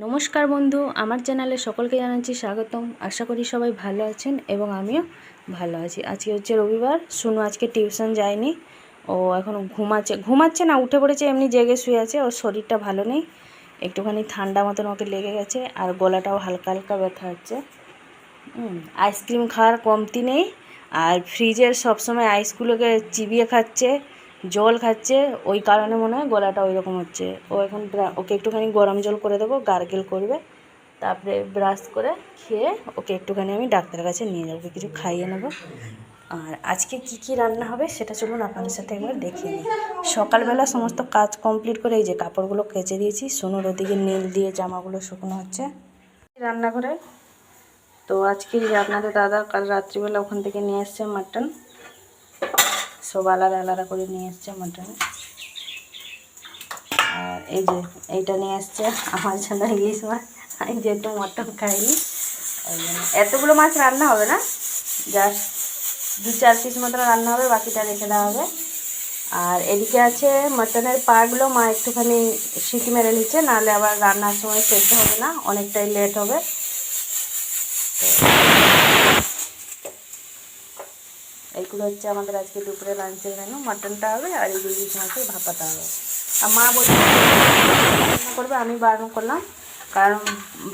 নমস্কার বন্ধু, আমার চ্যানেলে সকলকে জানাচ্ছি স্বাগতম। আশা করি সবাই ভালো আছেন এবং আমিও ভালো আছি। আজকে হচ্ছে রবিবার। শুনু আজকে টিউশন যায়নি, ও এখন ঘুমাচ্ছে না, উঠে পড়েছে, এমনি জেগে শুয়ে আছে। ওর শরীরটা ভালো নেই, একটুখানি ঠান্ডা মতন ওকে লেগে গেছে, আর গলাটাও হালকা হালকা ব্যথা হচ্ছে। আইসক্রিম খাওয়ার কমতি নেই, আর ফ্রিজের সবসময় আইসগুলোকে চিবিয়ে খাচ্ছে, জল খাচ্ছে, ওই কারণে মনে হয় গলাটা ওই রকম হচ্ছে। ও এখন ওকে একটুখানি গরম জল করে দেবো, গার্গেল করবে, তারপরে ব্রাশ করে খেয়ে ওকে একটুখানি আমি ডাক্তারের কাছে নিয়ে যাবো, কিছু খাইয়ে নেবো। আর আজকে কি কি রান্না হবে সেটা চলুন আপনাদের সাথে একবার দেখিয়ে নিই। সকালবেলা সমস্ত কাজ কমপ্লিট করে এই যে কাপড়গুলো কেচে দিয়েছি, সোনুর ওদিকে নীল দিয়ে জামাগুলো শুকনো হচ্ছে রান্নাঘরে। তো আজকে আপনাদের দাদা কাল রাত্রিবেলা ওখান থেকে নিয়ে এসছে মাটন, সব আলাদা আলাদা করে নিয়ে এসছে মাটন। আর এই যে এইটা নিয়ে এসছে আমার জন্য ইলিশ মাছ, আমি যেহেতু মাটন খাইনি ওই জন্য। এতগুলো মাছ রান্না হবে না, জাস্ট 2-4 পিস মতন রান্না হবে, বাকিটা রেখে দেওয়া হবে। আর এদিকে আছে মাটনের পাগুলো, মা একটুখানি সিটি মেরে নিচ্ছে, নাহলে আবার রান্নার সময় সেদ্ধ হবে না, অনেকটাই লেট হবে। এইগুলো হচ্ছে আমাদের আজকে দুপুরে লাঞ্চের মেনু। মাটনটা হবে আর এই ইলিশ মাছের ভাপাটা হবে। আর মা বলছে রান্না করবে, আমি বারণ করলাম, কারণ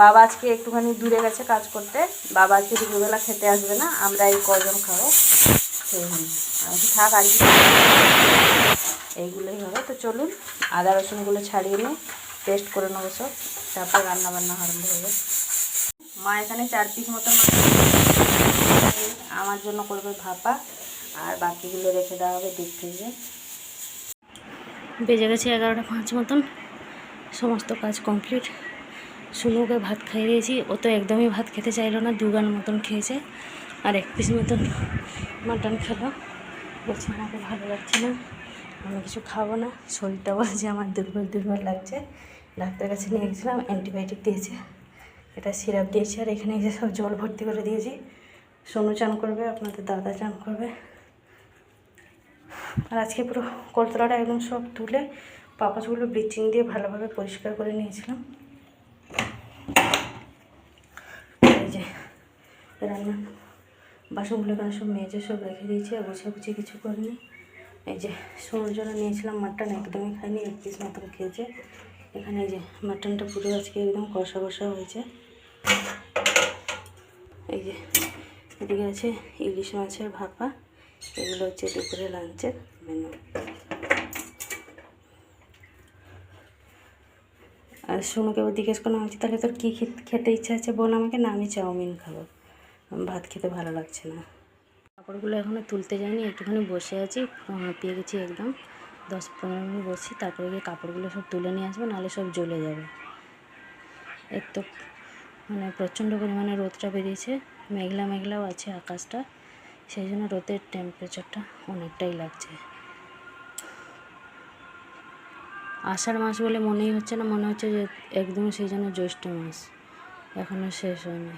বাবা আজকে একটুখানি দূরে গেছে কাজ করতে, বাবা আজকে দুপুরবেলা খেতে আসবে না, আমরা এই কজন খাবো, সেই জন্য আমি থাক আর কি, এইগুলোই হবে। তো চলুন আদা রসুনগুলো ছাড়িয়ে নিয়ে পেস্ট করে নেবো সব, তারপর রান্নাবান্না আরম্ভ হবে। মা এখানে 4 পিস মতো আমার জন্য করবে ভাপা, আর বাকিগুলো রেখে দেওয়া হবে ডিপ ফ্রিজে। বেজে গেছে 11টা 5 মতন, সমস্ত কাজ কমপ্লিট। সুনুকে ভাত খাইয়ে দিয়েছি, ও তো একদমই ভাত খেতে চাইলো না, 2 গান মতন খেয়েছে, আর 1 পিস মতন মাটন খেলো। বলছে আমাকে ভালো লাগছে না, আমি কিছু খাবো না, শরীরটা বলছে আমার দুর্বল দুর্বল লাগছে। ডাক্তারের কাছে নিয়ে গেছিলাম, অ্যান্টিবায়োটিক দিয়েছে, এটা সিরাপ দিয়েছে, আর এখানে এসে সব জল ভর্তি করে দিয়েছি। সোনু চান করবে, আপনাদের দাদা চান করবে। আর আজকে পুরো কলতলাটা একদম সব তুলে পাপোশগুলো ব্লিচিং দিয়ে ভালোভাবে পরিষ্কার করে নিয়েছিলাম। এই যে রান্না বাসনগুলো এখানে সব মেজে সব রেখে দিয়েছি, আর গুছিয়ে কিছু করিনি। এই যে সোনুর জন্য নিয়েছিলাম মাটন, একদমই খাইনি, 1 পিস মতন খেয়েছে। এখানে এই যে মাটনটা পুরো আজকে একদম কষা কষা হয়েছে। এই যে এদিকে আছে ইলিশ মাছের ভাপা, এগুলো হচ্ছে দুপুরে লাঞ্চের মেনু। আর সোনুকে জিজ্ঞেস করলাম, হচ্ছে তাহলে তোর কী খেতে ইচ্ছা আছে বল আমাকে, না আমি চাউমিন খাবো, ভাত খেতে ভালো লাগছে না। কাপড়গুলো এখনও তুলতে যাইনি, একটুখানি বসে আছি, হাঁপিয়ে গেছি একদম। 10-15 মিনিট বসি, তারপরে গিয়ে কাপড়গুলো সব তুলে নিয়ে আসবো, নাহলে সব জ্বলে যাবে। এর তো মানে প্রচণ্ড পরিমাণে রোদটা বেরিয়েছে, মেঘলা মেঘলাও আছে আকাশটা, সেই জন্য রোদের টেম্পারেচারটা অনেকটাই লাগছে। আষাঢ় মাস বলে মনেই হচ্ছে না, মনে হচ্ছে যে একদম সেই জন্য জ্যৈষ্ঠ মাস এখনও শেষ হয়নি।